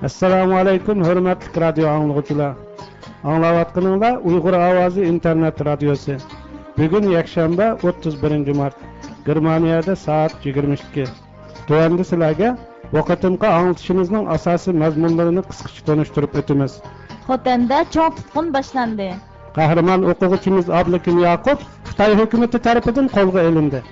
Assalamu alaykum, hürmetli radyo anlıqçılar. Anlavatqınızlar Uyğur Awazı internet radiosu. Bugün yakşamba 31 Mart. Germaniyada saat 22. Tuğandı sizlarga vaqtimqa anlatışımızın asası mazmunlarını qısqacha tanıştırıp ötümüz. Xotanda çoğ tutqun başlandı. Kahraman o'quvchimiz Abdukim Yaqub Xitoy hukumati tarafidan qo'lga olindi.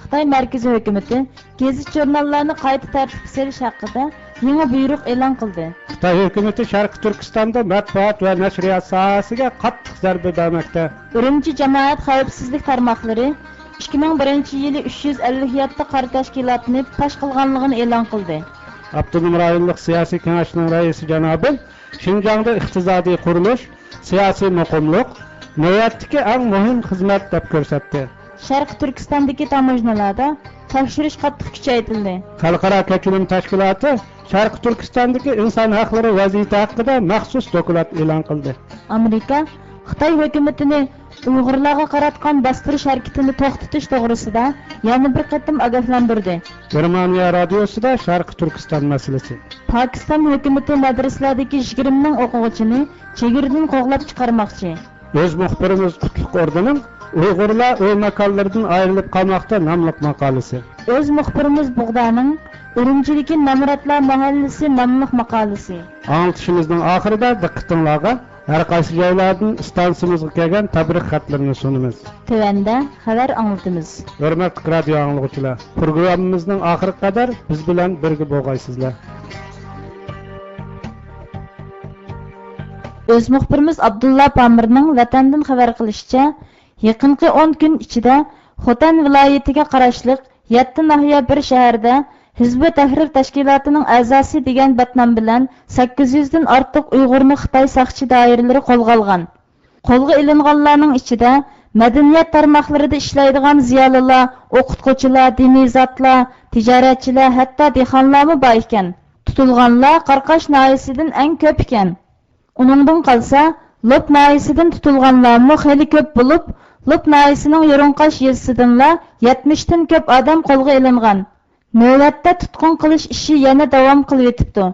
Xitoy markaziy hukumati gazet jurnallarni qayta tartibga solish haqida yangi buyruq e'lon qildi. Xitoy hukumati Sharq Turkistonda matbuot va nashriyot sohasiga qattiq zarba bermoqda. Urumchi jamoat xavfsizlik tarmoqlari 2001-yili 357 qora tashkilotni fosh qilganligini e'lon qildi. Abdunum rayonluq siyosiy kengashining raisi janobi Şinjan'da iqtisodiy qurilish, siyosiy muqimlik navbatdagi eng muhim xizmat deb ko'rsatdi. Sharq Turkistondagi tamojnalarda tekshirish qattiq kuchaytirildi. Xalqaro kechirim tashkiloti Sharq Turkistondagi inson haqlari vaziyati haqida maxsus dokument e'lon qildi. Amerika Xitoy hukumatini Uyg'urlarga qaratgan bostirish harakatini to'xtatish to'g'risida yana bir qatim ogohlantirdi. Germaniya radiosida Sharq Turkiston masalasi. Pokiston hukumati madrasalardagi 20 ming o'quvchini chegaradan qo'g'lab chiqarmoqchi. O'z muxbirimiz Qutlug' Ordining Uyg'urlar uy makonlaridan ayrilib qolmoqda nomli maqolasi. O'z muxbirimiz Bug'daning Urumchidagi Namratlar mahallasi nomli maqolasi. Anlatışımızın oxirida diqqatingizga har qaysi joylardan stansimizga kelgan tabrik xatlarini sunamiz. Tövəndə xəbər anlatımız. Hörmətli radio anlıqçılar, proqramımızın axırına qədər biz bilan birgə bolğaysızlar. Öz muxbirimiz Abdulla Pamirning vatandan xabar qilishicha, yaqinqi 10 kun ichida Xotan viloyatiga qarashliq 7 nahiya bir shaharda Hizb Tahrir tashkilotining a'zosi degan batnom bilan 800 dan ortiq Uyg'urni Xitoy saqchi doiralari qo'lga olgan. Qo'lga ilinganlarning ichida madaniyat tarmoqlarida ishlaydigan ziyolilar, o'qituvchilar, diniy zotlar, tijoratchilar, hatto dehqonlarmi bor ekan. Tutilganlar Qarqash noyisidan eng ko'p ekan. Uningdan qolsa, Lop noyisidan tutilganlarmi xeyli ko'p bo'lib, Lop noyisining Yo'rinqash yezisidanlar 70 dan ko'p odam qo'lga ilingan. Navbatda tutqun qilish ishi yana davom qilib yetibdi.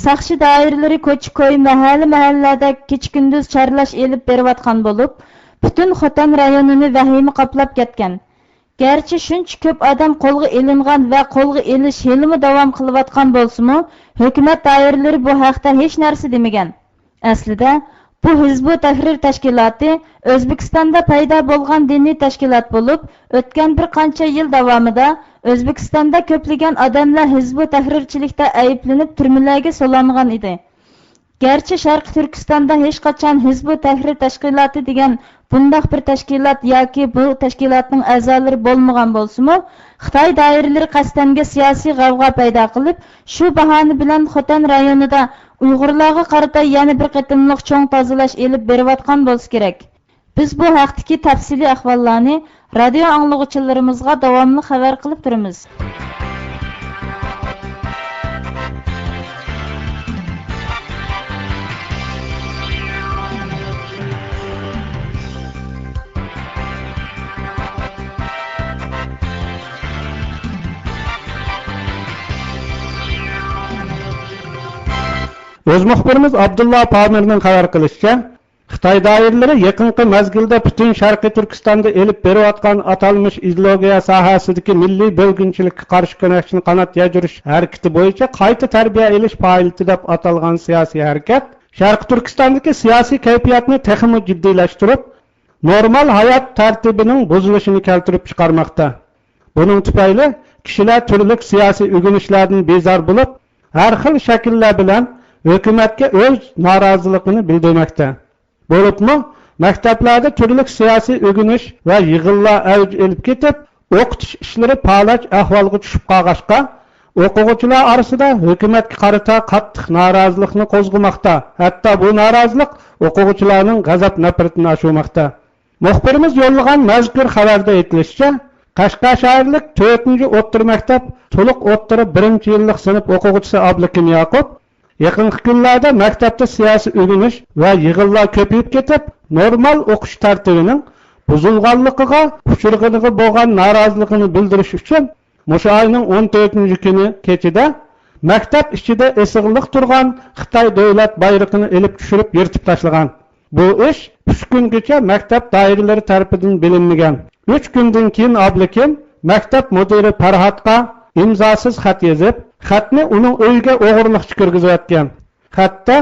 Saqchi doiralari ko'ch-ko'y, mahalla-mahallalarda kecha-kunduz charlash elib berayotgan bo'lib, butun Xotan rayonini vahima qoplab ketgan. Garchi shuncha ko'p odam qo'lga ilingan va qo'lga ilish yilmi davom qilayotgan bo'lsa-mu, hukumat doiralari bu haqda hech narsa demagan. Aslida bu Hizb Tahrir tashkiloti O'zbekistonda paydo bo'lgan diniy tashkilot bo'lib, o'tgan bir qancha yil davomida O'zbekistonda ko'plagan odamlar Hizb Tahrirchilikda ayblanib turmalarga solangan edi. Garchi Sharq Turkistonda hech qachon Hizb Tahrir tashkiloti degan bundoq bir tashkilot yoki bu tashkilotning a'zolari bo'lmagan bo'lsa-mu, Xitoy doiralari qasdanga siyosiy g'avg'o paydo qilib, shu bahona bilan Xotan rayonida Uyg'urlarga qarata yana bir qatimliq cho'ng tozalash elib berayotgan bo'lsa kerak. Biz bu haqdagi tafsiliy ahvollarni radio anglag'uchilarimizga davomli xabar qilib turamiz. O'z muxbirimiz Abdulla Pamirning xabar qilishicha, Xitoy doiralari yaqinqi mezgilda butun Sharqiy Turkistonda elib berayotgan atalmish ideologiya sohasidagi milliy bo'lginchilikka qarshi kurashni qanot yajirish harakati bo'yicha qayta tarbiya elish faoliyati deb atalgan siyosiy harakat Sharqiy Turkistondagi siyosiy kayfiyatni tېخىمۇ jiddiylashtirib, normal hayot tartibining buzilishini keltirib chiqarmoqda. Buning tufayli kishilar turli siyosiy uyg'unishlardan bezor bo'lib, har xil shakllar bilan hukumatga o'z noroziligini bildirmoqda. Bo'libmi, maktablarda turli siyosiy o'g'inish va yig'inlar avj olib ketib, o'qitish ishlari palaj ahvolga tushib qolg'achqa, o'quvchilar orasida hukumatga qarata qattiq norozilikni qo'zg'amoqda. Hatto bu norozilik o'quvchilarning g'azab nafratini oshirmoqda. Muxbirimiz yo'llagan mazkur xabarda aytilishicha, Qashqar shaharlik 4-o'rta maktab to'liq o'rta 1-yillik sinf o'quvchisi Abdukim Yaqub yaqinqi kunlarda maktabda siyosiy o'g'inish va yig'inlar ko'payib ketib, normal o'qish tartibining buzilganligiga uchirganiga bo'lgan noroziligini bildirish uchun o'sha oyning 14-kuni kechida maktab ichida esig'liq turgan Xitoy davlat bayrog'ini elib tushirib yirtib tashlagan. Bu ish 3 kungacha maktab doiralari tarafidan bilinmagan. 3 kundan keyin Avazliq maktab mudiri Farhatga imzosiz xat yozib, xatni uning uyiga o'g'irlikchi kirgizayotgan. Xatda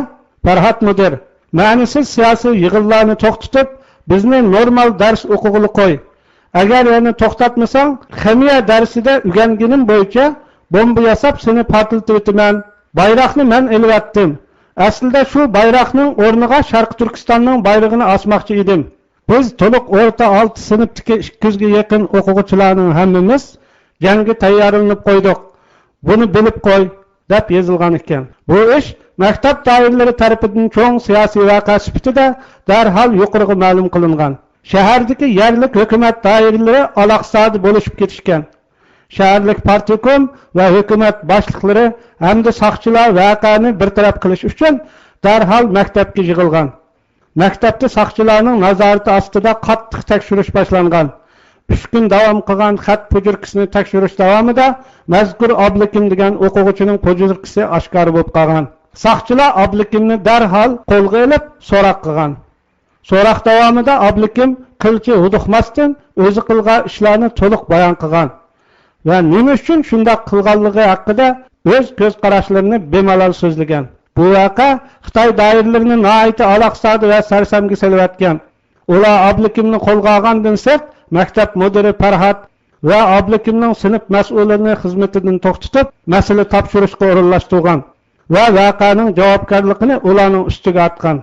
Farhat mudir ma'nisiz siyosiy yig'inlarni to'xtatib, bizni normal dars o'qig'ili qo'y. Agar yana to'xtatmasang, ximiya darsida o'rganganim bo'yicha bomba yasab seni portlatib o'taman. Bayroqni men elvatdim. Aslida shu bayroqning o'rniga Sharq Turkistonning bayrog'ini osmoqchi edim. Biz to'liq o'rta 6 sinfdagi 200 ga yaqin o'quvchilarning hammamiz jangga tayyorlanib qo'ydik. Buni bilib qo'y deb yozilgan ekan. Bu ish maktab doiralari tarafidan cho'ng siyosiy voqea sifatida darhol yuqoriga ma'lum qilingan. Shahardagi yerlik hukumat doiralari aloqasida bo'lishib ketishgan. Shaharlik partikom va hukumat boshliqlari hamda soqchilar voqeani bartaraf qilish uchun darhol maktabga yig'ilgan. Maktabda soqchilarning nazorati ostida qattiq tekshirish boshlangan. 3 kun davom qilgan xat pujurkisini tekshirish davomida mazkur Awazliq degan o'quvchining pujurkisi oshkor bo'lib qolgan. Soqchilar Awazliqni darhol qo'lga olib so'roq qilgan. So'roq davomida Awazliq qilchi huduqmasdan o'zi qilgan ishlarni to'liq bayon qilgan va nima uchun shunday qilganligi haqida o'z ko'z qarashlarini bemalol so'zlagan. Bu voqea Xitoy doiralarini nihoyat aloqasida va sarsamga solayotgan. Ular Awazliqni qo'lga olgandan so'ng maktab mudiri Farhat va Awazliqning sinf mas'ulini xizmatidan to'xtatib, masala topshirishga o'rinlashtirgan va voqeaning javobgarligini ularning ustiga artgan.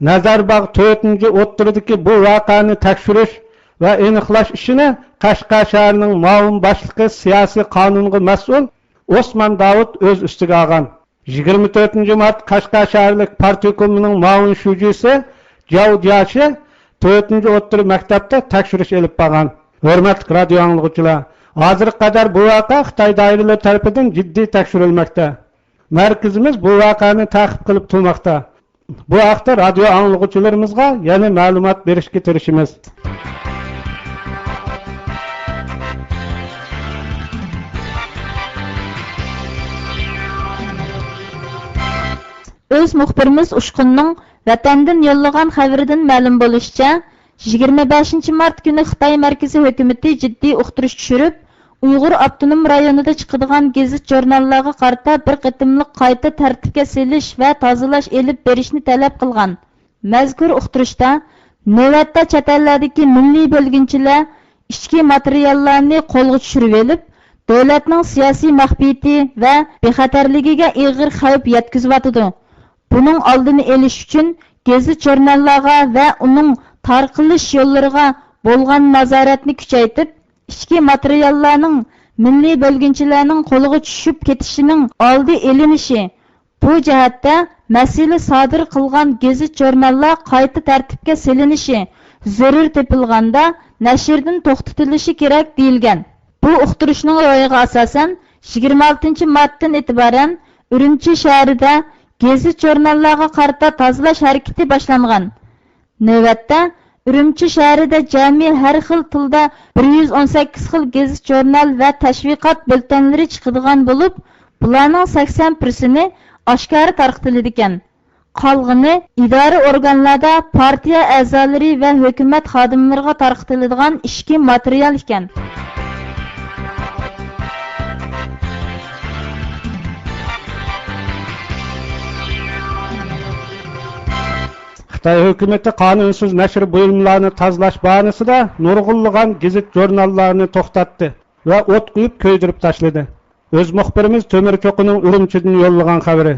Nazarbog' 4-o'ttiridagi bu voqeani tekshirish va aniqlash ishini Qashqar shahrining ma'mur boshlig'i siyosiy qonunga mas'ul Osman Davud o'z ustiga olgan. 24-mart Qashqar shaharlik partikomining ma'mur shujisi Javdiyashi 4-o'ttiri maktabda tekshirish olib borgan. Hurmatli radio anglovchilar, hozirga qadar bu voqea Xitoy doiralari tomonidan jiddiy tekshirilmoqda. Markazimiz bu voqeani ta'qib qilib turmoqda. Bu haqda radio anglovchilarimizga yana ma'lumot berishga tirishamiz. Öz muxbirimiz Uşqunning vatandan yo'llagan xabaridan ma'lum bo'lishicha, 25 mart kuni Xitoy markaziy hukumatı jiddiy uqtirish tushirib, Uyg'ur avtonom rayonida chiqadigan gazet jurnallarga qarata bir qitimliq qayta tartibga selish va tozalash elib berishni talab qilgan. Mazkur uqtirishda navbatda chet ellardagi milliy bo'lginchilar ichki materiallarni qo'lga tushirib olib, davlatning siyosiy maxfiyati va bexatarligiga og'ir xavf yetkazayotdi. Buning oldini olish uchun gazet jurnallarga va uning tarqalish yo'llariga bo'lgan nazoratni kuchaytirib, ichki materiallarning milliy bo'lginchilarning qo'liga tushib ketishining oldi elinishi. Bu jihatda mas'ula sodir qilgan gazet jurnallar qayta tartibga selinishi zarur topilganda nashrdan to'xtatilishi kerak deyilgan. Bu uqtirishning ro'yiga asosan 26 martdan e'tiboran Urumchi shahrida gazet jurnallarga qarata tozalash harakati boshlangan. Navbatda Urumchi shahrida jami har xil tilda 118 xil gazet jurnal va tashviqot bultonlari chiqadigan bo'lib, bularning 80%ni oshkora tarqatiladi ekan. Qolg'ini idora organlarda partiya a'zolari va hukumat xodimlariga tarqatiladigan ishki material ekan. Xitoy hukumati qonunsiz nashr buyumlarini tozalash bahanasida nurg'unlagan gazet jurnallarni to'xtatdi va o't qo'yib ko'ydirib tashladi. O'z muxbirimiz Temir Cho'qining Urumchidan yo'llagan xabari.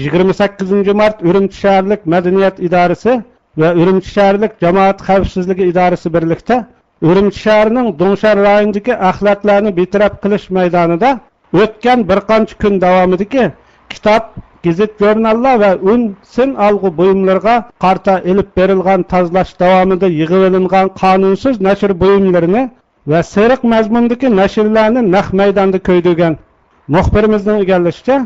28 mart Urumchi shaharlik madaniyat idorasi va Urumchi shaharlik jamoat xavfsizligi idorasi birlikda Urumchi shahrining Do'ngshar rayonidagi axlatlarni betaraf qilish maydonida o'tgan bir qancha kun davomidagi kitob, gazet jurnallar va sin alg'u buyumlarga qarta elib berilgan tozalash davomida yig'ib olingan qonunsiz nashr buyumlarini va seriq mazmundagi nashrlarni naq maydonda ko'ydirgan. Muxbirimizning egallashicha,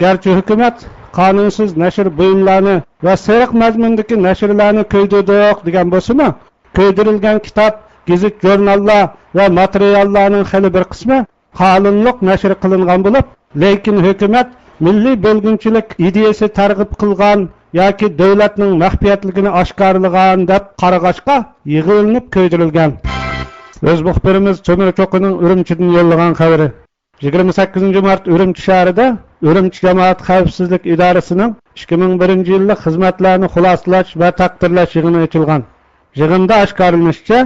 garchi hukumat qonunsiz nashr buyumlarini va seriq mazmundagi nashrlarni ko'ydirdik degan bo'lsa-mu, ko'ydirilgan kitob, gazet jurnallar va materiallarning xili bir qismi qonunliq nashr qilingan bo'lib, lekin hukumat milliy bo'lgunchilik ideyasi targ'ib qilgan yoki davlatning maxfiyatligini oshkorlagan deb qarag'ashqa yig'ilinib ko'ydirilgan. O'z muxbirimiz Cho'mir Cho'qining Urumchidan yo'llagan xabari. 28 mart Urumchi shahrida Urumchi jamoat xavfsizlik idorasining 2001-yillik xizmatlarni xulosalash va taqdirlash yig'ini ochilgan. Yig'inda oshkorlanishicha,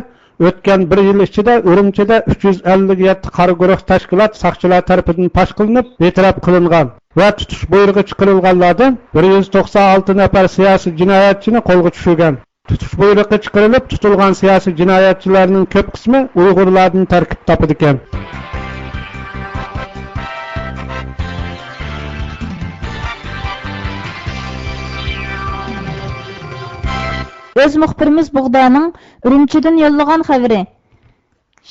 o'tgan 1 yil ichida Urumchida 357 qora guruh tashkilot soqchilar tomonidan fosh qilinib, e'tirof qilingan va tutish buyrug'i chiqarilganlardan 196 nafar siyosiy jinoyatchini qo'lga tushirgan. Tutish buyrug'i chiqarilib, tutilgan siyosiy jinoyatchilarning ko'p qismi Uyg'urlardan tarkib topadi ekan. Öz muxbirimiz Buğda'nın Urumchidan yollagan xabari.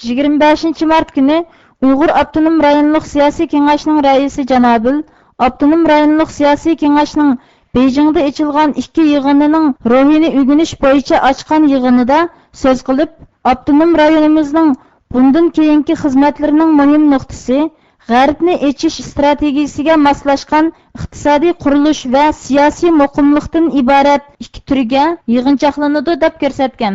25 mart günü Uyghur Abdunum Rayonluq Siyasi Kengaşının raisi Canabil, Abdunum Rayonluq Siyasi Kengaşının Beijing'de açılgan 2 yığınının ruhini ügünüş boyunca açkan yığınıda söz qilib, Abdunum rayonimizning bundan keyingi xizmatlarının mühim nuqtasi G'arbni echish strategiyasiga moslashgan iqtisodiy qurilish va siyosiy muqimlikdan iborat 2 turga yig'inchoqlanadi deb ko'rsatgan.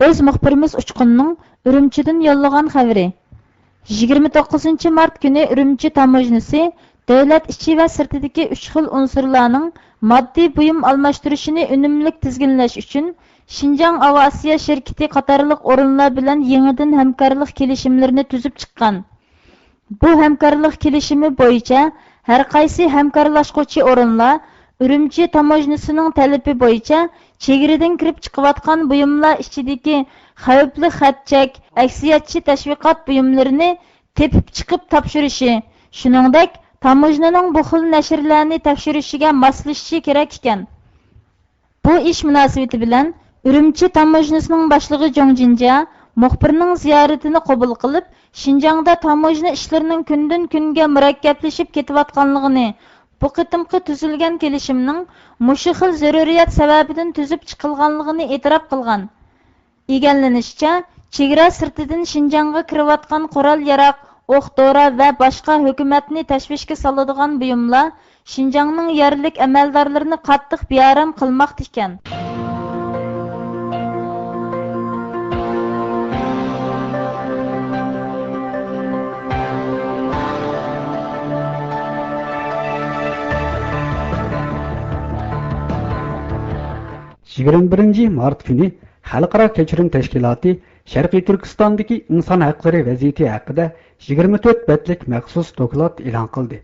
O'z muxbirimiz Uchqunning Urumchidan yollagan xabari. 29 mart kuni Urumchi tamojnisi davlat ichi va sirtidagi 3 xil unsurlarning moddiy buyum almashtirishini unumli tizginlash uchun Şinjan Awazı şirketi qatorliq o'rinlar bilan yangidan hamkorlik kelishimlarini tuzib chiqqan. Bu hamkorlik kelishimi bo'yicha har qaysi hamkorlashuvchi o'rinlar Urumchi tamojnisining talabi bo'yicha chegaradan kirib chiqayotgan buyumlar ichidagi xavfli xatchak, aksiyatchi tashviqot buyumlarini tepib chiqib topshirishi, shuningdek tamojnaning bu xil nashrlarni tekshirishiga moslashishi kerak ekan. Bu ish munosabati bilan Urumchi tamojnisining boshlig'i Jongjinja muxbirning ziyoratini qabul qilib, Şinjangda tamojna ishlarining kundan kunga murakkablashib ketayotganligini, bu qitimqi tuzilgan kelishimning mushu xil zaruriyat sababidan tuzib chiqilganligini e'tirof qilgan. Egallanishicha, chegara sirtidan Şinjangga kirayotgan qurol-yarog', o'q-dori va boshqa hukumatni tashvishga soladigan buyumlar Şinjangning yerlik amaldorlarini qattiq bearam qilmoqda ekan. Mart günü Xalqaro kechirim tashkiloti Sharqiy Turkistondagi inson haqlari vaziyati haqida 24 betlik maxsus doklad e'lon qildi.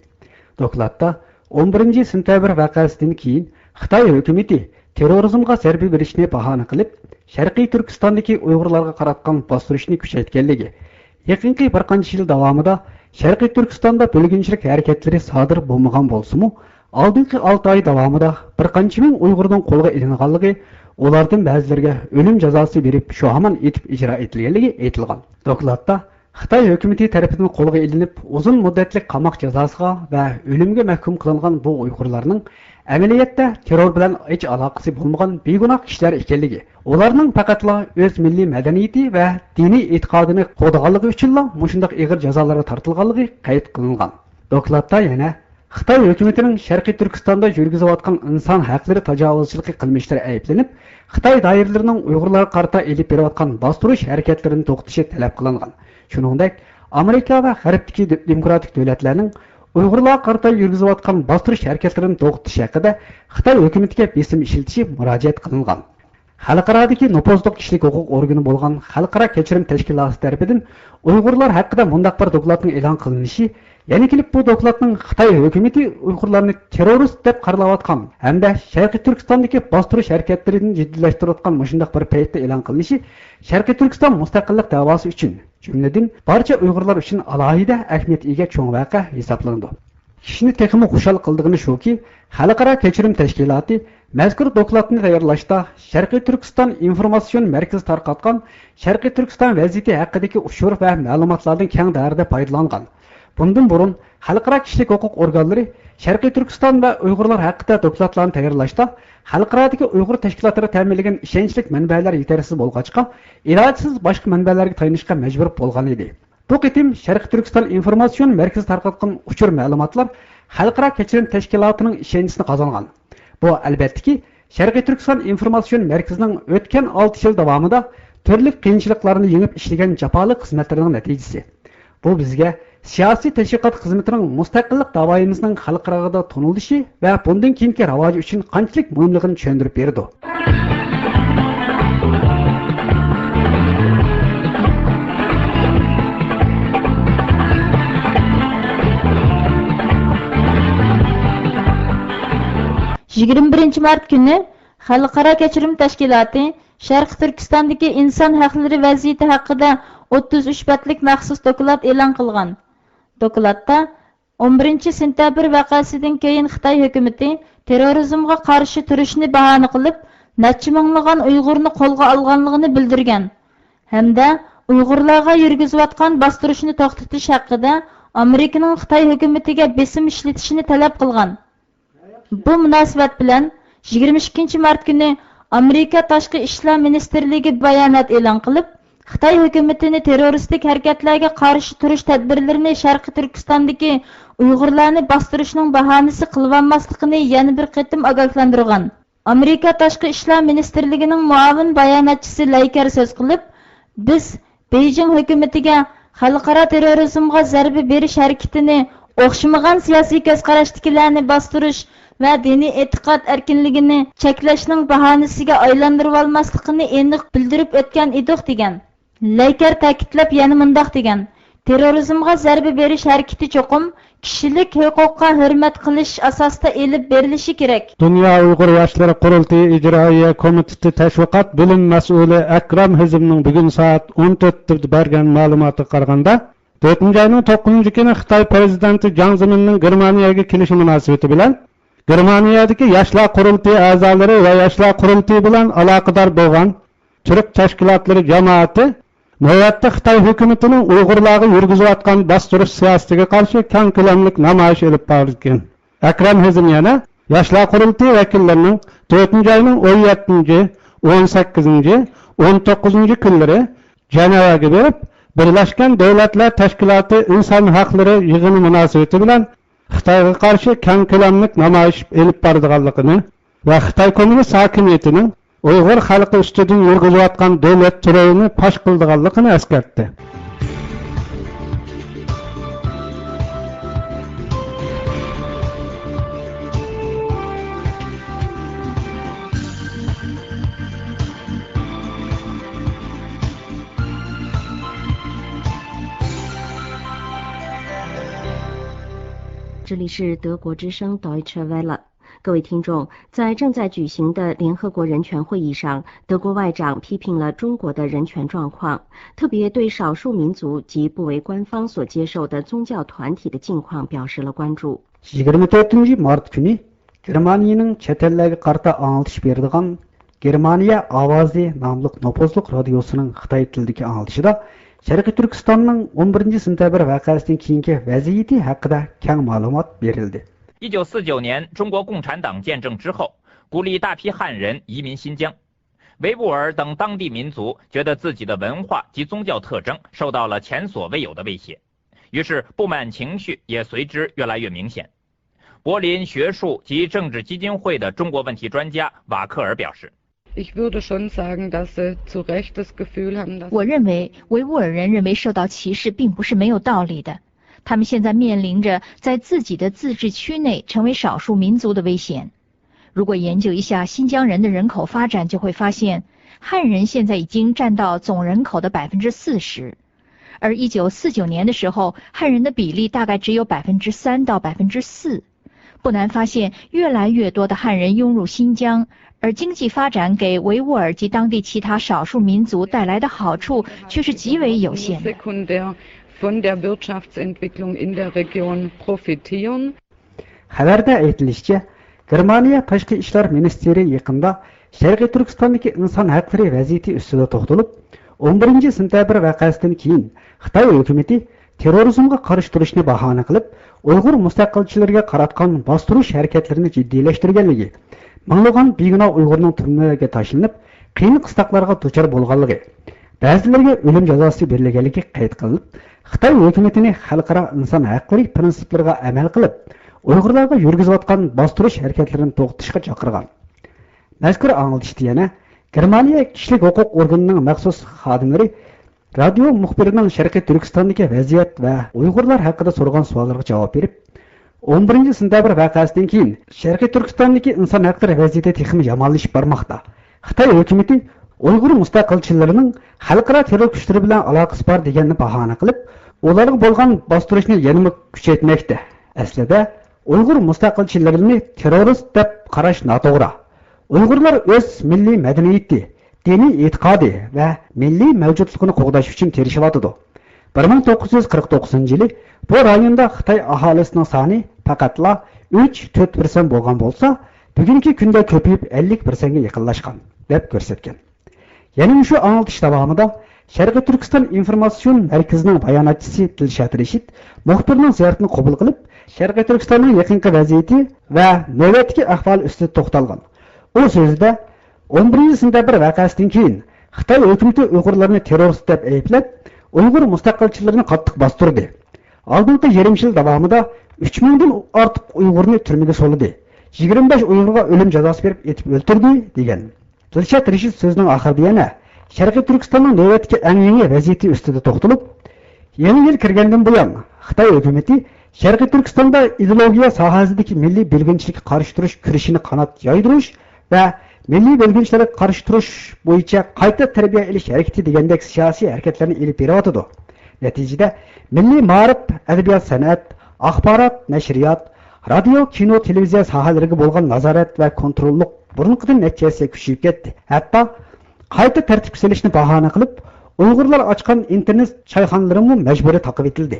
Dokladda 11 sentabr voqeasidan keyin Xitoy hukumati terrorizmga zarba berishni bahona qilib, Sharqiy Turkistondagi Uyg'urlarga qaratgan bostirishni kuchaytganligi, yaqinqi bir qancha yil davomida Sharqiy Turkistonda bo'lginchilik harakatlari sodir bo'lmagan bo'lsa-mu, oldingi 6 oy davomida bir qancha ming Uyg'urning qo'lga ilinganligi, ulardan ba'zilariga o'lim jazosi berib, shu hamon etib ijro etilganligi aytilgan. Dokladda Xitoy hukumati tomonidan qo'lga ilinib, uzun muddatli qamoq jazosiga va o'limga mahkum qilingan bu Uyg'urlarning amaliyotda terror bilan hech aloqasi bo'lmagan begunoh kishilar ekanligi, ularning faqatla o'z milliy madaniyati va diniy e'tiqodini qo'daganligi uchunla mushundaq ig'ir jazolarga tortilganligi qayd qilingan. Dokladda yana Xitoy hukumatining Sharqiy Turkistonda yurgizayotgan inson haqlari tajovuzchiligi qilmishlari ayblanib, Xitoy doiralarining Uyg'urlarga qarata elib berayotgan bostirish harakatlarini to'xtatishi talab qilingan. Shuningdek, Amerika va G'arbdagi demokratik davlatlarning Uyg'urlarga qarata yurgizayotgan bostirish harakatlarini to'xtatish haqida Xitoy hukumatiga besim ishiltishi murojaat qilingan. Xalqarodagi nopozliq kishilik huquq organi bo'lgan Xalqaro kechirim tashkiloti tomonidan Uyg'urlar haqida mundaq bir dokladning e'lon qilinishi, ya'ni kelib bu dokladning Xitoy hukumati Uyg'urlarni terrorist deb qaralayotgan hamda Sharqiy Turkistondagi bostirish harakatlarini jiddiylashtirayotgan mushundaq bir paytda e'lon qilinishi Sharqiy Turkiston mustaqillik da'vosi uchun, jumladan barcha Uyg'urlar uchun alohida ahamiyat ega cho'ng voqea hisoblanadi. Kishini tېخىمۇ xushal qildig'ini shuki, Xalqaro kechirim tashkiloti mazkur dokladni tayyorlashda Sharqiy Turkiston informatsion markazi tarqatgan Sharqiy Turkiston vaziyati haqidagi ushur va ma'lumotlardan keng doirada foydalangan. Bundan burun xalqaro kishilik huquq organlari Sharqiy Turkiston va Uyg'urlar haqida dokladlarni tayyorlashda xalqarodagi Uyg'ur tashkilotlari ta'minlagan ishonchli manbalar yetarsiz bo'lg'achqa, ilojsiz boshqa manbalarga tayanishga majbur bo'lgan edi. Bu qitim Sharq Turkiston informatsion markazi tarqatgan uchur ma'lumotlar xalqaro kechirim tashkilotining ishonchisini qozongan. Bu albattaki Sharq Turkiston informatsion markazining o'tgan 6 yil davomida turli qiyinchiliklarni yengib ishlagan jafoli xizmatlarining natijasi. Bu bizga siyosiy tashviqot xizmatining mustaqillik davoyimizning xalqaroda tonilishi va bundan keyingi ravoji uchun qanchalik muhimligini tushuntirib berdi. Birinchi mart kuni Xalqaro kechirim tashkiloti Sharq Turkistondagi inson haqlari vaziyati haqida 33 betlik maxsus doklad e'lon qilgan. Dokladda 11-sentabr vaqasidan keyin Xitoy hukumatı terrorizmga qarshi turishni bahona qilib, necha minglagan Uyg'urni qo'lga olganligini bildirgan hamda Uyg'urlarga yurgizayotgan bostirishni to'xtatish haqida Amerikaning Xitoy hukumatiga besim ishlatishini talab qilgan. Bu munosabat bilan 22 mart kuni Amerika Tashqi ishlar ministrligi bayonot e'lon qilib, Xitoy hukumatini terroristik harakatlarga qarshi turish tadbirlarini Sharq Turkistondagi Uyg'urlarni bostirishning bahonasi qilolmasligini yana bir qatim ogohlantirgan. Amerika Tashqi ishlar ministrligining muavin bayonotchisi Laykar so'z qilib, biz Beijing hukumatiga xalqaro terrorizmga zarba berish harakatini o'xshamagan siyosiy ko'zqarashdagilarni bostirish va diniy e'tiqod erkinligini cheklashning bahonasiga aylantirib olmasligini aniq bildirib o'tgan edik degan. Laykar ta'kidlab yana mundoq degan: terrorizmga zarba berish harakati cho'qim kishilik huquqqa hurmat qilish asosida elib berilishi kerak. Dunyo Uyg'ur yoshlari qurultiyi ijroiya komiteti tashviqot bo'lim mas'uli Akram Hizmning bugun soat 14da bergan ma'lumotiga qaraganda 4-oyning 9 kuni Xitoy prezidenti Jiang Zeminning Germaniyaga kelishi munosabati bilan Germaniyadagi yoshlar qurultiyi a'zolari va yoshlar qurultiyi bilan aloqador bo'lgan turk tashkilotlari jamoati navbatda Xitoy hukumatining Uyg'urlarga yurgizayotgan bostirish siyosatiga qarshi keng ko'lamli namoyish olib borgan. Akram Hizm yana yoshlar qurultiyi vakillarining 4-oyning 17, 18, 19 kunlari Janovaga berib, Birlashgan Davlatlar Tashkiloti inson haqlari yig'ini munosabati bilan Xitoyga qarshi keng ko'lamli namoyish olib borganligini va Xitoy kommunist hokimiyatining Uyg'ur xalqi ustidan yurgizayotgan davlat terrorini fosh qilganligini eskartdi.这里是德国之声 Deutsche Welle。各位听众，在正在举行的联合国人权会议上，德国外长批评了中国的人权状况，特别对少数民族及不为官方所接受的宗教团体的境况表示了关注。24 mart kuni Germaniyaning chet ellarga qarata anglitish beradigan Germaniya Awazı nomli nopozliq radiosining Xitoy tilidagi anglitishida Sharqiy Turkistonning 11-sentabr vaqasidan keyingi vaziyati haqida keng ma'lumot berildi. 1949年中国共产党建政之后，鼓励大批汉人移民新疆。维吾尔等当地民族觉得自己的文化及宗教特征受到了前所未有的威胁，于是不满情绪也随之越来越明显。柏林学术及政治基金会的中国问题专家瓦克尔表示， 我认为维吾尔人认为受到歧视并不是没有道理的，他们现在面临着在自己的自治区内成为少数民族的危险。如果研究一下新疆人的人口发展，就会发现汉人现在已经占到总人口的 40%， 而1949年的时候，汉人的比例大概只有 3% 到 4%。 不难发现，越来越多的汉人涌入新疆，而经济发展给维吾尔及当地其他少数民族带来的好处却是极为有限的。 Xabarda aytilishicha, Germaniya Tashqi ishlar ministri yaqinda Sharqiy Turkistondagi inson haqlari vaziyati ustida to'xtalib, 11-sentabr vaqasidan keyin Xitoy hukumati terrorizmga qarshi turishni bahona qilib, Uyg'ur mustaqilchilarga qaratgan bostirish harakatlarini jiddiylashtirganligi, minglagan begunoh Uyg'urning turmaga tashlanib, qiyin qistoqlarga duchor bo'lganligi, ba'zilarga o'lim jazosi berilganligi qayd qilinib, Xitoy hukumatini xalqaro inson huquqlari prinsiplariga amal qilib, Uyg'urlarga yurgizayotgan bostirish harakatlarini to'xtatishga chaqirgan. Mazkur anglitishda yana Germaniya kishilik huquq organining maxsus xodimlari radio muxbirining Sharqiy Turkistondagi vaziyat va Uyg'urlar haqida so'rgan savollarga javob berib, 11 sentabr voqeasidan keyin Sharqiy Turkistondagi inson huquqlari vaziyati tېخىمۇ yomonlashib bormoqda. Xitoy hukumatı Uyg'ur mustaqilchilarining xalqaro terror kuchlari bilan aloqasi bor deganni bahona qilib, ularga bo'lgan bostirishni yanada kuchaytirmoqda. Aslida Uyg'ur mustaqilchilarini terrorist deb qarash noto'g'ri. Uyg'urlar o'z milliy madaniyati, diniy e'tiqodi va milliy mavjudligini qo'g'dash uchun tirishyapti. 1949 yili bu rayonda Xitoy aholisining soni faqatla 3-4% bo'lgan bo'lsa, bugungi kunda ko'payib 50% ga yaqinlashgan deb ko'rsatgan. Yana shu anglitish davomida Sharqiy Turkiston informatsion markazining bayonotchisi Dilshod Rashid muxbirning ziyoratini qabul qilib, Sharqiy Turkistonning yaqinqi vaziyati va navbatdagi ahvol ustida to'xtalgan. U so'zida 11 sentabr voqeasidan keyin Xitoy hukumati Uyg'urlarni terrorist deb ayblab, Uyg'ur mustaqilchilarini qattiq bostirdi. Oldingi yarim yil davomida 3000 dan ortiq Uyg'urni turmaga soldi. 25 Uyg'urga o'lim jazosi berib etib o'ldirdi degan. Dilshod Rashid so'zining oxirida yana Sharqiy Turkistonning navbatdagi eng yangi vaziyati ustida to'xtalib, yangi yil kirgandan buyon Xitoy hukumati Sharqiy Turkistonda ideologiya sohasidagi milliy belginchilikka qarshi turish kurashini qanot yoydirish va milliy belginchilikka qarshi turish bo'yicha qayta tarbiya ilish harakati degandek siyosiy harakatlarni elib beryapti. Natijada milliy ma'rif, adabiyot, san'at, axborot, nashriyot, radio, kino, televiziya sohalariga bo'lgan nazorat va kontrollik burunqidan natijasiga kuchayib ketdi. Hatto qayta tartibga solishni bahona qilib, Uyg'urlar ochgan internet choyxonalarini majburiy taqib etildi.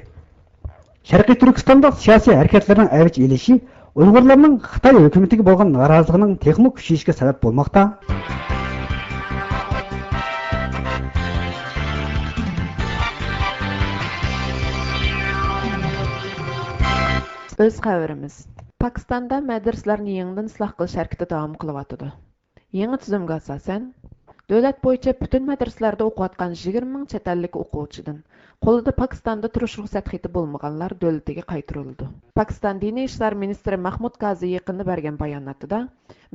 Sharqiy Turkistonda siyosiy harakatlarning avj elishi Uyg'urlarning Xitoy hukumatiga bo'lgan noroziligining tېخىمۇ kuchayishiga sabab bo'lmoqda. Öz xəbərimiz. Pakistanda mədraslarni yenidən islah qilish harakati davom qilyapti. Yangi tizimga asosan davlat bo'yicha butun madrasalarda o'qiyotgan 20 ming chet ellik o'quvchidan qo'lida Pokistonda turish ruxsat xati bo'lmaganlar davlatiga qaytarildi. Pokiston Diniy ishlar ministri Mahmud Qazi yaqinda bergan bayonotida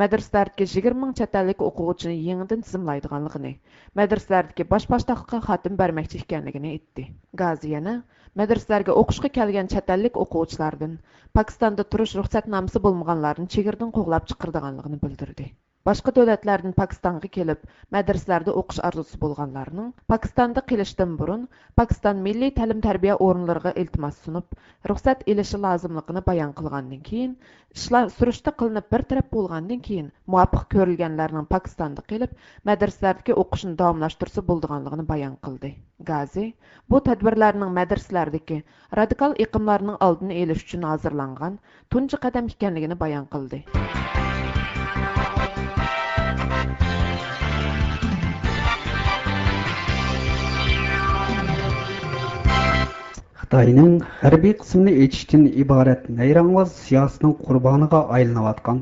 madrasalardagi 20 ming chet ellik o'quvchini yangidan tizimlaydiganligini, madrasalardagi bosh-boshliqqa xatim bermoqchi ekanligini aytdi. Qazi yana madrasalarga o'qishga kelgan chet ellik o'quvchilardan Pokistonda turish ruxsatnomasi bo'lmaganlarni chegirdan qo'g'lab chiqardiganligini bildirdi. Boshqa davlatlardan Pokistonga kelib, madrasalarda o'qish arzusi bo'lganlarning Pokistonda qilishdan burun Pokiston milliy ta'lim-tarbiya o'rinlariga iltimos sunib, ruxsat elishi lozimligini bayon qilgandan keyin, ishlar surishta qilinib bir taraf bo'lgandan keyin muvofiq ko'rilganlarning Pokistonda kelib, madrasalardagi o'qishni davomlashtirsa bo'lganligini bayon qildi. Gazi bu tadbirlarning madrasalardagi radikal iqimlarning oldini olish uchun hozirlangan tunji qadam ekanligini bayon qildi. Xitoyning harbiy qismini echishdan iborat nayrangvoz siyosining qurboniga aylanayotgan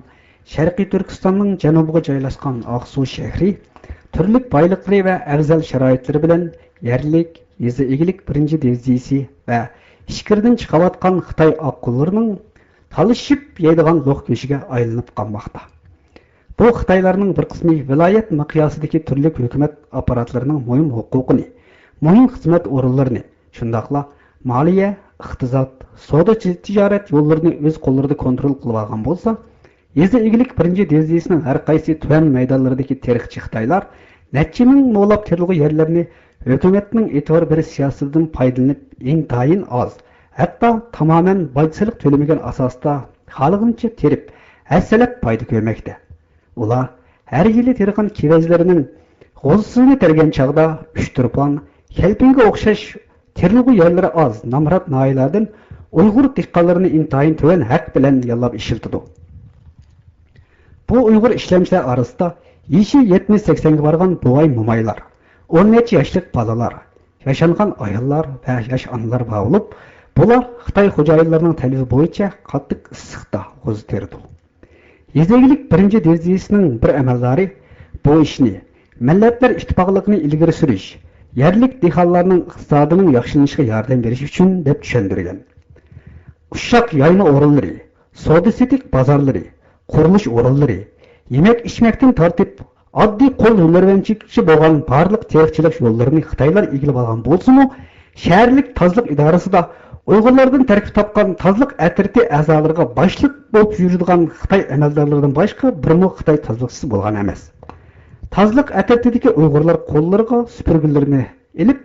Sharqiy Turkistonning janubiga joylashgan Oqsuv shahri turli boyliqlari va afzal sharoitlari bilan yerlik, yezi egilik birinchi diviziyasi va ichkiridan chiqayotgan Xitoy oqqularining talishib yeydigan lo'q go'shiga aylanib qolmoqda. Bu Xitoylarning bir qismi viloyat miqyosidagi turli hukumat apparatlarining muhim huquqini, muhim xizmat o'rinlarini, shundaqla maliya, iqtisod, savdo tijorat yo'llarini o'z qo'llarida kontrol qilib olgan bo'lsa, yezi egilik birinchi diviziyasining har qaysi tuvan maydonlaridagi tarixchi Xitoylar necha ming mo'lab terilgan yerlarni hukumatning e'tibor berish siyosatidan foydalanib intayin oz, hatto tamoman boychilik to'lamagan asosda xalqincha terib, asalab foyda ko'rmoqda. Ular har yili tergan kivazlarining g'o'zisini tergan chog'da 3 turpon, kelpinga o'xshash terligu yerlari oz, namrat noiladan Uyg'ur dehqonlarini intayin tuvan haq bilan yollab ishiltidi. Bu Uyg'ur ishlamchilar orasida yeshi 70-80 ga borgan buvay momaylar, 10 yoshlik bolalar, yashangan ayollar va yosh onalar bo'lib, bular Xitoy xo'jayinlarining talabi bo'yicha qattiq issiqda g'o'z terdi. Yezigilik birinchi diviziyasining bir amaldori bu ishni Millatlar ittifoqligini ilgari surish, yerlik dehqonlarning iqtisodining yaxshilanishiga yordam berish uchun deb tushuntirgan. Uşak yayma o'rinlari, savdo setiq bozorlari, qurilish o'rinlari, yemek-ichmakdan tortib oddiy qo'l hunarvanchilikchi bo'lgan barliq texchilik yo'llarini Xitoylar egilib olgan bo'lsa-mu, shaharlik tozliq idorasida Uyg'urlardan tarkib topgan tozliq atriti a'zolariga boshliq bo'lib yuradigan Xitoy amaldorlaridan boshqa birmi Xitoy tozliqchisi bo'lgan emas. Tozliq atritidagi Uyg'urlar qo'llariga supurgilarini ilib,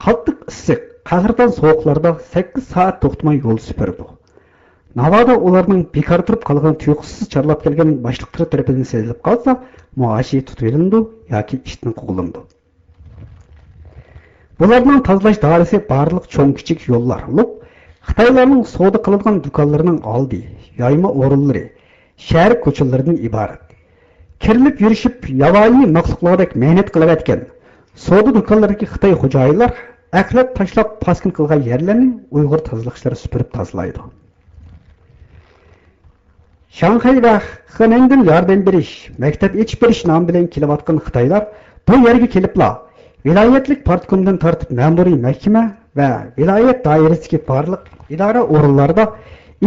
qattiq issiq, qahraton sovuqlarda 8 soat to'xtamay yo'l supurdi. Navoda ularning bekor turib qolgan tuyuqsiz chorlab kelgan boshliqlari tarafidan sezilib qolsa, muashi tutib olindi yoki ishdan quvlandi. Bularning tozalash doirasi barliq cho'ng-kichik yo'llar bo'lib, Xitoylarning savdo qiladigan do'konlarining oldi, yayma o'rinlari, shahar ko'chalaridan iborat. Kirilib yurishib, yovvoyi maxluqlardek mehnat qilayotgan savdo do'konlaridagi Xitoy xo'jayinlar aqlab tashlab paskin qilgan yerlarni Uyg'ur tozalaqichilari supurib tozalaydi. Shanxay va Xinandan yordam berish, maktab ochib berish nomi bilan kelayotgan Xitoylar bu yerga kelibla viloyatlik partkomdan tortib ma'muriy mahkama va viloyat doirasidagi barliq idora o'rinlarida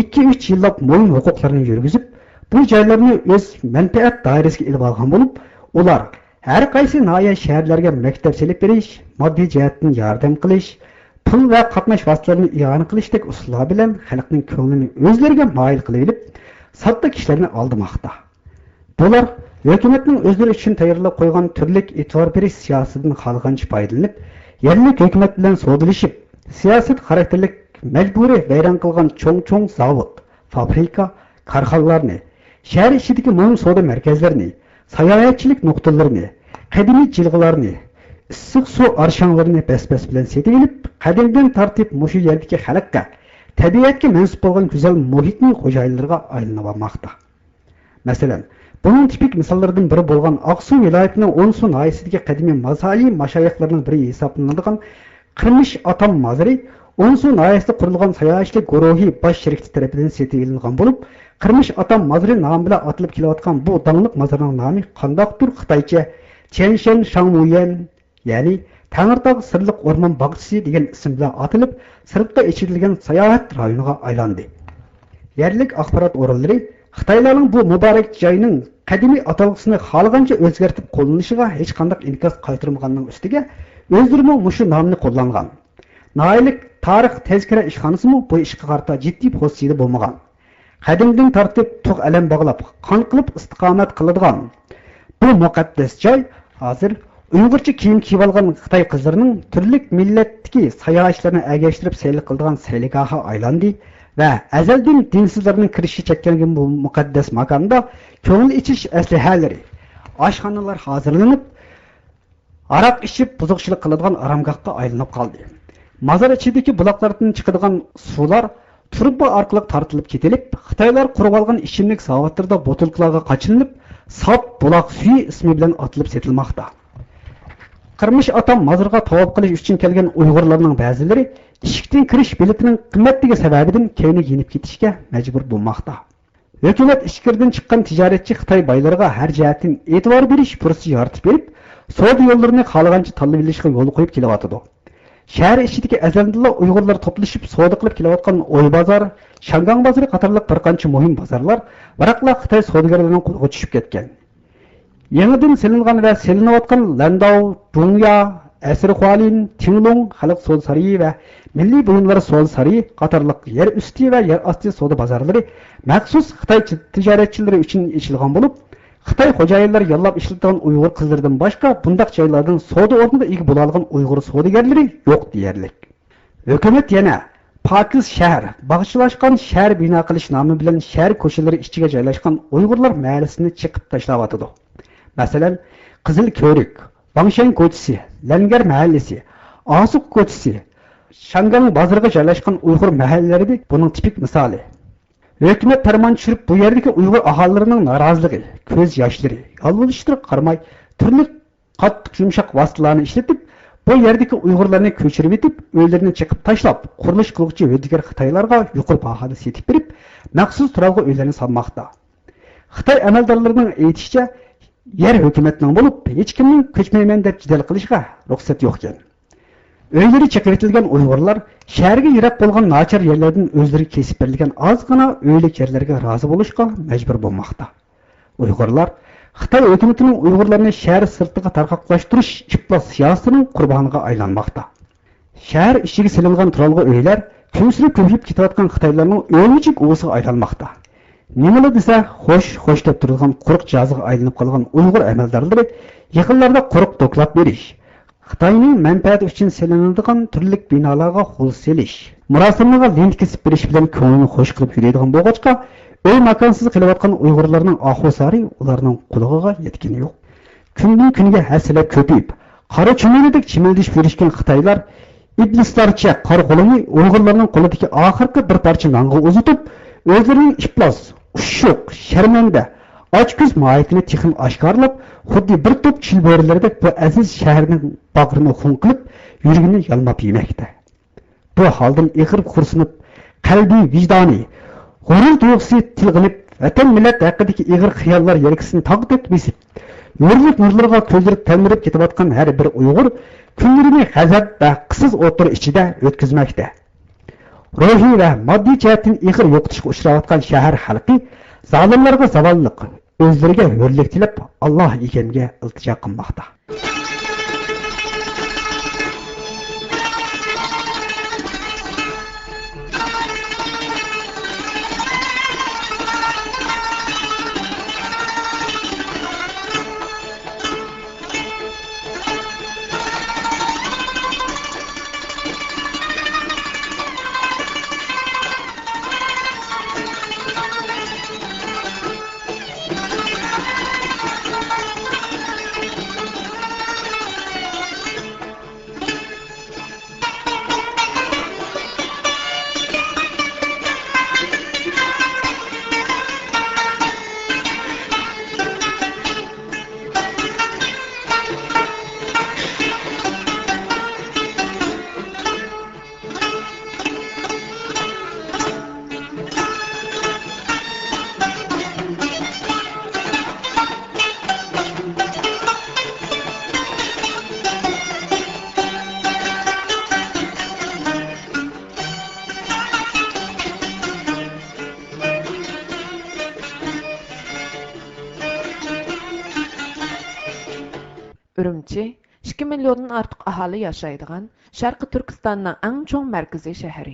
2-3 yillab mo'yin huquqlarini yurgizib, bu joylarni o'z manfaat doirasiga ilib olgan bo'lib, ular har qaysi noya shaharlarga maktab selib berish, moddiy jihatdan yordam qilish, pul va qatnash vositalarini iyon qilishdek usullar bilan xalqning ko'nglini o'zlariga moyil qilib olib, sodda kishilarni oldirmoqda. Bular hukumatning o'zlari uchun tayyorlab qo'ygan turli e'tibor berish siyosatidan xalqancha foydalanib, yerlik hukumat bilan sodilishib, siyosat xarakterlik majburiy vayron qilgan cho'ng-cho'ng zavod, fabrika, korxonalarni, shahar ichidagi muhim savdo markazlarini, sayohatchilik nuqtalarini, qadimiy jilg'alarni, issiq suv arshonlarini bas-bas bilan setib olib, qadimdan tartib mushu yerdagi xalqqa, tabiatga mansub bo'lgan go'zal muhitning xo'jayinlariga aylanib olmoqda. Masalan, bunun tipik misollaridan biri bo'lgan Aqsu viloyatining 10 su noyasidagi qadimiy mazhayi mashayihlarining biri hisoblanadigan Qirmish Atam mazari 10 su noyasida qurilgan sayohatchilik guruhi bosh shirkati tomonidan setib olingan bo'lib, Qirmish Atam mazari nomi bilan atilib kelayotgan bu dangliq mazarning nomi qandaqdir Xitoycha Chenshen Shangmuyan, ya'ni Tangirtog' sirliq o'rmon bog'chisi degan ism bilan atilib, sirtqa echirilgan sayohat rayoniga aylandi. Yerlik axborot o'rinlari Xitoylarning bu muborak joyning qadimiy atalg'isini xohlagancha o'zgartirib qo'llanishiga hech qanday inkos qaytarmaganning ustiga o'zlari mushu nomni qo'llangan. Noyalik tarix tezkira ishxonasimi bu ishga qarata jiddiy posiyada bo'lmagan. Qadimdan tartib tug' alam bog'lab, qon qilib istiqomat qiladigan bu muqaddas joy hozir Uyg'urcha kiyim kiyib olgan Xitoy qizlarining turli millatdagi sayohatchilarni agashtirib sayl qiladigan sayligohga aylandi va azaldan dinsizlarning kirishi cheklangan bu muqaddas makonda ko'ngil ichish aslahalari, oshxonalar hozirlanib, aroq ichib buzuqchilik qiladigan oromgohga aylanib qoldi. Mazar ichidagi buloqlardan chiqadigan suvlar turba orqali tortilib ketilib, Xitoylar qurib olgan ichimlik zavodlarida botilkalarga qachilinib, sop buloq suvi ismi bilan atilib setilmoqda. Qirmish Atam mazarga tavob qilish uchun kelgan Uyg'urlarning ba'zilari ishikdan kirish biletining qimmatligi sababidan keyni yenib ketishga majbur bo'lmoqda. Hukumat ichkaridan chiqqan tijoratchi Xitoy boylariga har jihatdan e'tibor berish fursati yaratib berib, savdo yo'llarini xohlagancha tanlab olishga yo'l qo'yib kelyapti. Shahar ichidagi azaldilar Uyg'urlar to'plashib savdo qilib kelayotgan Oy bozor, Shangang bozori qatorliq bir qancha muhim bozorlar varaqlar Xitoy savdogarlarining qo'liga tushib ketgan. Yangidan silingan va silinayotgan Landau, Dunyo, Eser Xualin, Tinglong, Xalq savdo sarayi va Milliy buyumlar savdo sarayi qatorliq yer usti va yer osti savdo bozorlari maxsus Xitoy tijoratchilari uchun ochilgan bo'lib, Xitoy xo'jayinlar yollab ishlatgan Uyg'ur qizlaridan boshqa bundaq joylardan savdo o'rnida ega bo'la olgan Uyg'ur savdogarlari yo'q deyarlik. Hukumat yana Pokiz shahar, bag'ishlashgan shahar bino qilish nomi bilan shahar ko'chalari ichiga joylashgan Uyg'urlar mahallasini chiqib tashlayotdi. Masalan, Qizil Ko'rik, Bangshan ko'chasi, Langar mahallasi, Osuq ko'chasi, Shangang bozoriga joylashgan Uyg'ur mahallalari buning tipik misoli. Hukumat farmon tushirib bu yerdagi Uyg'ur aholilarining noroziligi, ko'z yoshlari, yolg'izliklarga qaramay turli qattiq yumshoq vositalarni ishlatib, bu yerdagi Uyg'urlarni ko'chirib etib, o'ylarini chiqib tashlab, qurilish qiluvchi o'digar Xitoylarga yuqori bahoda setib berib, maxsus turalg'i uylarni solmoqda. Xitoy amaldorlarining aytishicha, yer hukumatning bo'lib, hech kimning ko'chmayman deb jidal qilishga ruxsat yo'q ekan. Öylері çekirilgen Uygurlar şehirge yirak bolgan naçar yerlerden özleri kesip verilgen azgına öylik yerlerge razı buluşqa mecbur bulmakta. Uygurlar Xitay hökumetinin Uygurlarını şehir sırtıga tarqaqlaştırış iplas siyasının kurbanıga aylanmakta. Şehir işçigi silingan turalgı öyler könsürüp köpüyüp ketayotgan Xitaylarının öylücük uğusu aylanmakta. Nemeli dese hoş dep turulgan quruq жазıga aylanıp kalgan Uygur emeldarları yakınlarda quruq doklat veriş. Xitayning menfaati uchun selinadigan turli binolarga qo'l selish, murosimlarga lent kesib berish bilan ko'nglini xush qilib yuradigan bo'lg'achqa, uy makonsiz qilayotgan Uyg'urlarning ahvosari ularning qulig'iga yetgani yo'q. Kundan kunga hasilab ko'payib, qora chumilidek chimildish yurishgan Xitoylar iblislarcha qora qo'lini Uyg'urlarning qo'lidagi oxirgi bir parcha nonga uzatib, o'zlarining iflos, ushuq, sharmanda Açküz mahiyetini tixim aşkarlap, xuddi bir top çilbörlerdek bu aziz şehirinin bağrını xun qilib, yürgünü yalmap yemekte. Bu haldan eğir xursunub, qalbi, vicdani, g'urur duygusu tilg'inib, vatan millet haqqidagi eğir xiyallar yerkisini taqdek besip, nurlik nurlarga ko'zdirib telmirib ketayotgan her bir Uyg'ur kunlarini g'azab va qisiz o'tir ichida o'tkazmoqda. Ruhiy va moddiy jihatdan eğir yo'qotishga uchrayotgan shahar xalqi zalimlarga zavalliq, o'zlariga hurlik tilab Alloh egamga iltijo qilmoqda. Ürümçi 2 milyondan artıq ahali yaşaydigan Şərqi Türkistanның ən çoğ mərkəzi şəhəri.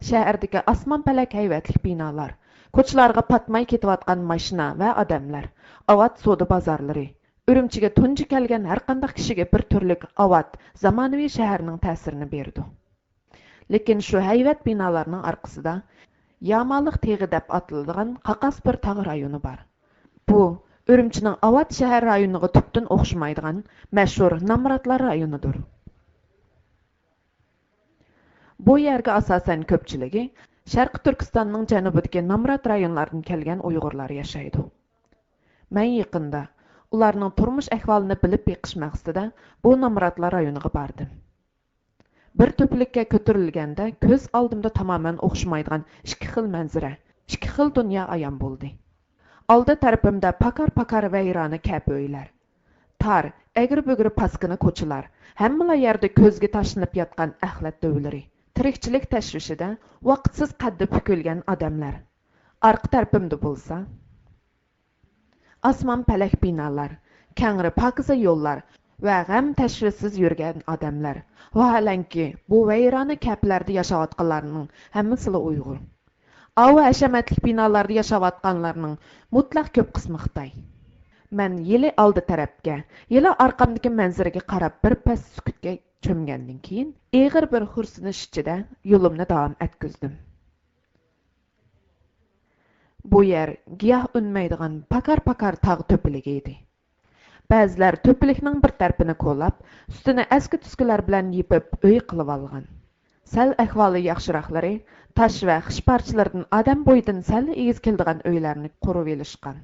Şəhərdəki asman pələk hayvətlik binalar, koçlarga patmay ketayotgan maşina və adamlar, avat soda bazarları, Ürümçiga tunji kelgan har qanday kishiga bir turlik avat zamonaviy shaharning ta'sirini berdi. Lekin shu hayvat binolarning orqasida Yamaliq teg'i deb atiladigan qaqas bir tog' rayoni bor. Bu Ürümçining Avat shahar rayoniga tubdan o'xshamaydigan mashhur Namratlar rayonidir. Bu yerga asosan ko'pchiligi Sharqi Turkistonning janubidagi Namrat rayonlaridan kelgan Uyg'urlar yashaydi. Men yaqinda ularning turmush ahvolini bilib beqish maqsadida bu Namratlar rayoniga bordim. Bir to'plikka ko'tarilganda ko'z oldimda tamoman o'xshamaydigan ikki xil manzara, ikki xil dunyo ayon bo'ldi. Aldı tarafımda pakar vayrani kap öyler. Tar, egri-bugri paskini ko'chilar, hamma yerda ko'zga tashlanib yotgan axlat dövləri. Tirikchilik tashvishida vaqtsiz qaddi pukilgan odamlar. Arqa tarafimda bo'lsa, asman palak binolar, kangri pokiza yo'llar va g'am tashvishsiz yurgan odamlar. Vaholanki, bu vayrani kaplarda yashayotganlarning hammasi Uyg'ur. Ava hashamatlik binolarda yashayotganlarning mutlaq ko'p qismi Xitoy. Men yili oldi tarafga, yili orqamdagi manzaraga qarab bir pas sukutga cho'mgandan keyin eg'ir bir xursinish ichida yo'limni davom etkizdim. Bu yer giyoh unmaydigan pakar tog' to'piligi edi. Ba'zilar to'pilikning bir tarafini qo'llab, ustini aski-tuskilar bilan yipib uy qilib olgan. Sal ahvoli yaxshiroqlari tash va xish parchalaridan odam bo'yidan sal egiz keladigan uylarni qurib olishgan.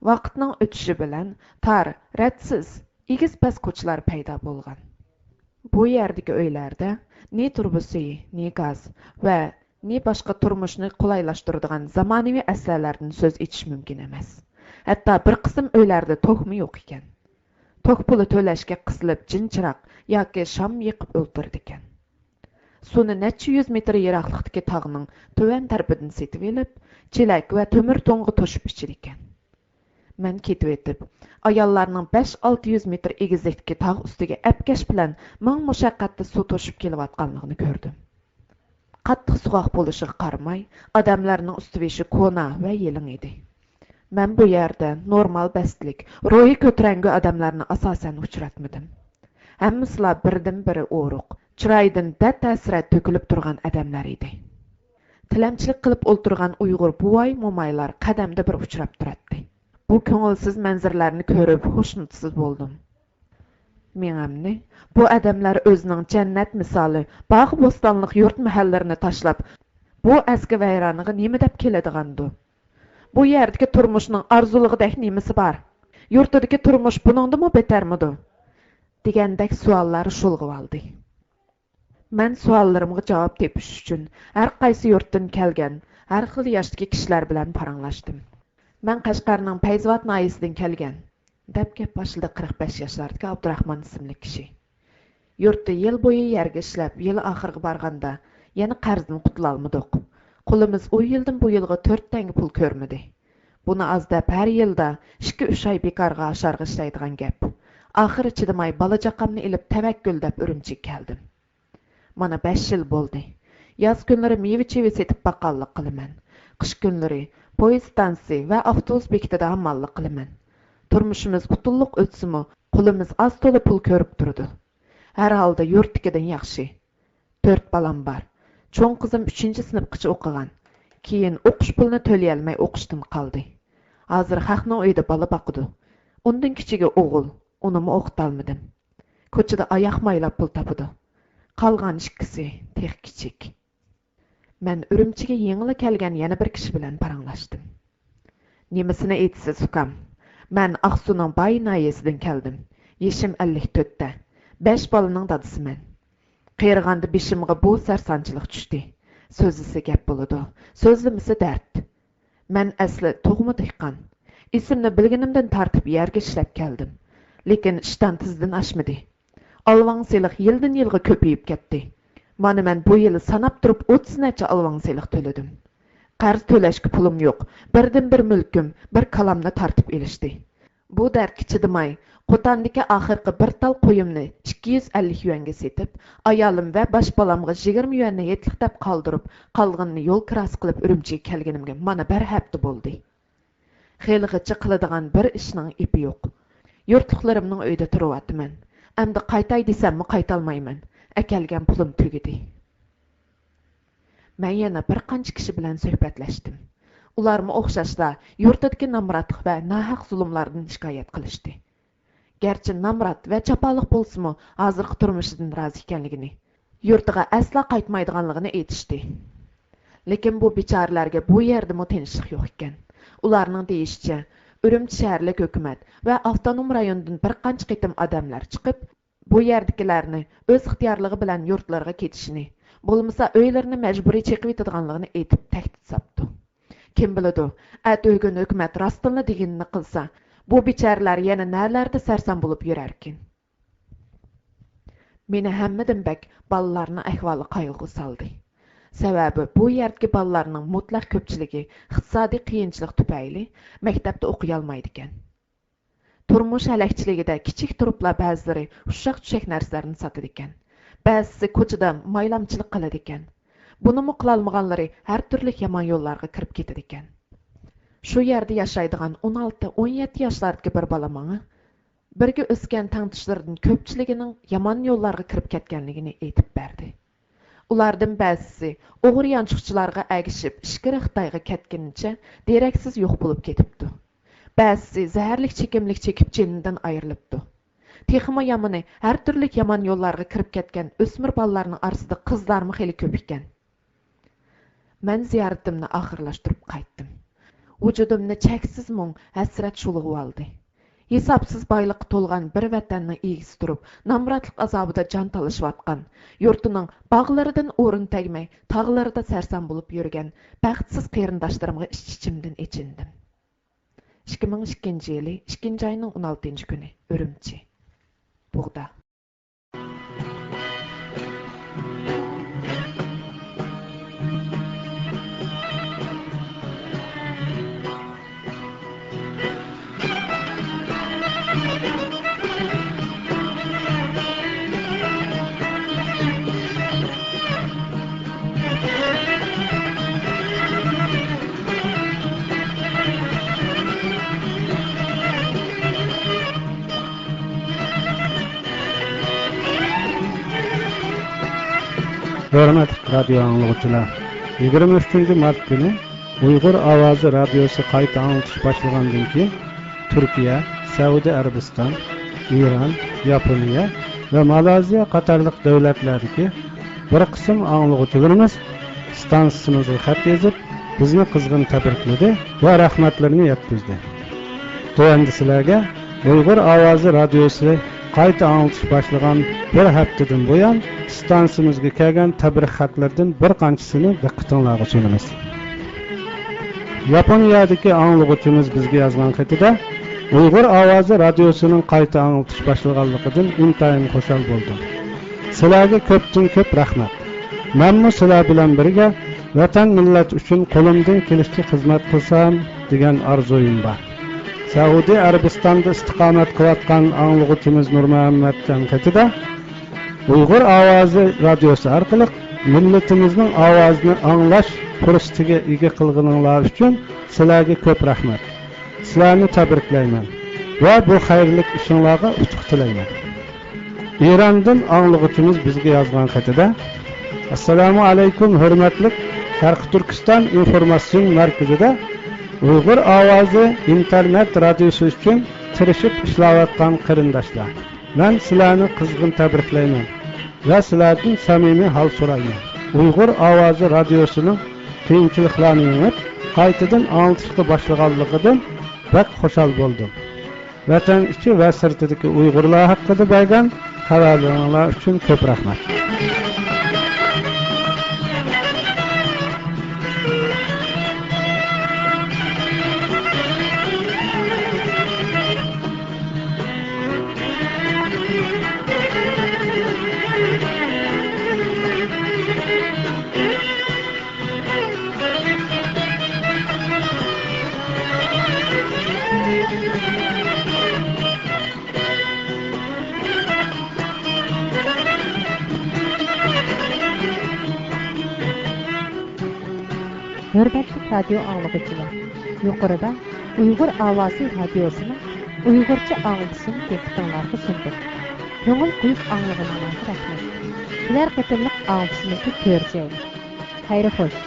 Vaqtning o'tishi bilan tar, radsiz, egiz past ko'chalar paydo bo'lgan. Bu yerdagi uylarda ne turbusi, ne gaz va ne boshqa turmushni qulaylashtiradigan zamonaviy asarlardan so'z etish mumkin emas. Hatto bir qism uylarda to'xmi yo'q ekan. tok puli to'lashga qisilib jinchiroq yoki sham yiqib o'ltirdi ekan. Suni necha 100 metr yiroqlikdagi tog'ning tuvan tarafidan setib olib, chelak va temir to'ng'i to'shib ichir ekan. Men ketib o'tib, ayollarning 5-600 metr egizlikdagi tog' ustiga apkash bilan ming mushaqqatda suv to'shib kelayotganligini ko'rdim. Qattiq sug'oq bo'lishiga qaramay, odamlarning ustivishi ko'na va yelin edi. Men bu yerda normal bestlik, ro'yi ko'tarangi odamlarni asosan uchratmadim. Hammasilar birdan-biri o'ruq, chiroyidan ta'sirat to'kilib turgan odamlar edi. Tilamchilik qilib o'ltirgan Uyg'ur buvay momaylar qadamda bir uchrab turardi. Bu ko'ngilsiz manzarlarni ko'rib xushnutsiz bo'ldim. Menamni bu odamlar o'zining jannat misoli bog' bo'stonlik yurt mahallarini tashlab, bu eski vayroniga nima deb keladigandu? Bu yerdagi turmushning arzulig'idek nimasi bor? Yurtidagi turmush buningdimi betarmidi? Degandek savollar shulg'ib oldi. Men savollarimga javob tepish uchun har qaysi yurtdan kelgan, har xil yoshdagi kishilar bilan paranglashdim. Men Qashqarning Payzvat noyisidan kelgan, deb gap boshladi 45 yoshlardagi Abdurahmon ismli kishi. Yurtda yil bo'yi yerga ishlab, yil oxiriga borganda yana qarzdan qutula olmadik. Qo'limiz u yildan bu yilga 4 tanga pul ko'rmadi. Buni az deb har yilda 2-3 oy bekorga asharga ishlaydigan gap. Oxiri chidamay bolajaqamni ilib tavakkul deb Urumchiga keldim. Mana 5 yil bo'ldi. Yoz kunlari meva-cheva setib baqqallik qilaman. Qish kunlari poyezd stansiya va avtobus bekatida hammallik qilaman. Turmushimiz butulluq o'tsimi, qo'limiz az to'la pul ko'rib turdi. Har holda yurtdagidan yaxshi. 4 balam bor. Cho'ng qizim 3-sinfgacha o'qigan. Keyin o'qish pulini to'lay olmay o'qishdan qoldi. Hozir xalqning uyida bola boqdi. Undan kichigi o'g'il, unimi o'qita olmadim. Ko'chada oyoq maylab pul topadi. Qolgan ikkisi tex kichik. Men Urumchiga yengli kelgan yana bir kishi bilan paranglashdim. Nimasini aytsiz ukam? Men Aqsuning Bay noyisidan keldim. Yeshim 54 da. 5 bolaning dadisiman. Qeyrg'anda beshimga bu sarsanchilik tushdi. So'zlisi gap bo'ladi, so'zlimisi dard. Men asli tug'ma dehqon. Ismni bilganimdan tartib yerga ishlab keldim. Lekin ishdan tizdan oshmadi. Alvangseliq yildan yilga ko'payib ketdi. Mana men bu yil sanab turib 30 necha alvangseliq to'ladim. Qarz to'lashga pulim yo'q. Birdan bir mulkim, bir kalamni tartib elishdi. Bu dardga chidamay, Qotandagi oxirgi bir tal qo'yimni 250 yuanga setib, ayolim va bosh bolamga 20 yuanni yetlik deb qoldirib, qolganini yo'l kirasi qilib Urumchiga kelganimga mana bir hafta bo'ldi. Xeylig'icha qiladigan bir ishning ipi yo'q. Yurtliqlarimning uyida turyapman. Endi qaytay desammi qaytalmayman. Akelgan pulim tugidi. Men yana bir qancha kishi bilan suhbatlashdim. Ularmi o'xshashda yurtdagi namratlik va nahaq zulmlardan shikoyat qilishdi. Gerçi namrat va chapaliq bo'lsa-mu, hozirgi turmushidan rozi ekanligini, yurtiga asla qaytmaydiganligini aytishdi. Lekin bu bechoralarga bu yerda tinchlik yo'q ekan. Ularning deyishicha, Urumchi shaharlik hukumat va avtonom rayondan bir qancha qitim odamlar chiqib, bu yerdagilarni o'z ixtiyorligi bilan yurtlarga ketishini, bo'lmasa uylarini majburiy chekib etadiganligini aytib tahdid soldi. Kim biladi, at'o'gin hukumat rostini deganini qilsa, bu bechoralar yana nalarda sarson bo'lib yurarkin. Meni hammadan bak bolalarning ahvoli qayg'u soldi. Sababi bu yerdagi bolalarning mutlaq ko'pchiligi iqtisodiy qiyinchilik tufayli maktabda o'qiy olmaydi ekan. Turmush halakchiligida kichik turiblar ba'zilari ushaq-tushak narsalarni sotadi ekan. Ba'zisi ko'chada maylamchilik qiladi ekan. Buni qilolmaganlari har turli yomon yo'llarga kirib ketadi ekan. Shu yerda yashaydigan 16-17 yoshlardagi bir bola menga birga o'sgan tangtishlardan ko'pchiligining yomon yo'llarga kirib ketganligini aytib berdi. Ulardan ba'zisi o'g'ri yanchiqchilarga agishib, ishkiri Xitoyga ketganicha deraksiz yo'q bo'lib ketibdi. Ba'zisi zaharlik chekimlik chekib jinidan ayrilibdi. Tېخىمۇ yomoni har turli yomon yo'llarga kirib ketgan o'smir bolalarning orasida qizlarmi xeli ko'p ekan. Men ziyoratimni oxirlashtirib qaytdim. Vujudimni cheksiz mung hasrat shulg'ib oldi. Hisobsiz boyliqqa to'lgan bir vatanning egisi turib, namratlik azobida jon talashayotgan, yurtining bog'laridan o'rin tegmay, tog'larida sarson bo'lib yurgan baxtsiz qarindoshlarimga ich-ichimdan echindim. 2002 yili 2 oyning 16 kuni Urumchi. bug'da. Hörmətli radio anlıqçılar, 23 mart günü Uyğur Awazı radiosu qayta anlatış başlagandan keyin Türkiye, Saudiya Arabistan, İran, Yaponiya ve Malezya qatarlıq dövlətlərdəki bir qism anlıqçılarımız stansiyamızga xat yazıb bizni qızğın təbrikledi və rəhmətlərini yetkizdi. Tövəndə sizlərə Uyğur Awazı radiosu qayta anlatış başlagan bir haftadan buyon stansiyamizga kelgan tabrik xatlardan bir qanchisini diqqatingizga sunamiz. Yaponiyadagi anlıqçımız bizga yozgan xatida Uyğur Awazı radiosining qayta anlatış başlaganligidan intayin xushal bo'ldim. Sizlarga ko'pdan-ko'p rahmat. Menmi sizlar bilan birga vatan millat uchun qo'limdan kelishcha xizmat qilsam degan orzuyim bor. Saudiya Arabistonda istiqomat qilayotgan anlıqçımız Nurmuhammaddan xatida Uyğur Awazı radiosi orqali millatimizning ovozini anglash fursatiga ega qilganinglar uchun sizlarga ko'p rahmat. Sizlarni tabriklayman va bu xayrli ishingizga utuq tilayman. İrandan anlıqçımız bizga yozgan xatida Assalomu alaykum hurmatli Sharq Turkiston informatsion markazida Uyğur Awazı internet radiosi uchun tirishib ishlayotgan qarindoshlar. Men sizlarni qizg'in tabriklayman va sizlardan samimiy hal so'rayman. Uyğur Awazı radiosining qiyinchiliklarni yengib, qaytadan anglashga boshlaganligidan bak xushal bo'ldim. Vatan ichi va sirtidagi Uyg'urlar haqida bergan xabarlaringlar uchun ko'p rahmat. Hörmətli radio anlıqçılar, yuqorida Uyğur Awazı radiosining Uyg'urcha anlatışını diqqətinizə sundum. Көңіл құйып аңлығаныңызға рахмет. Келер қатарлық anlatışımızı көрсеңіз. Xayri xoş.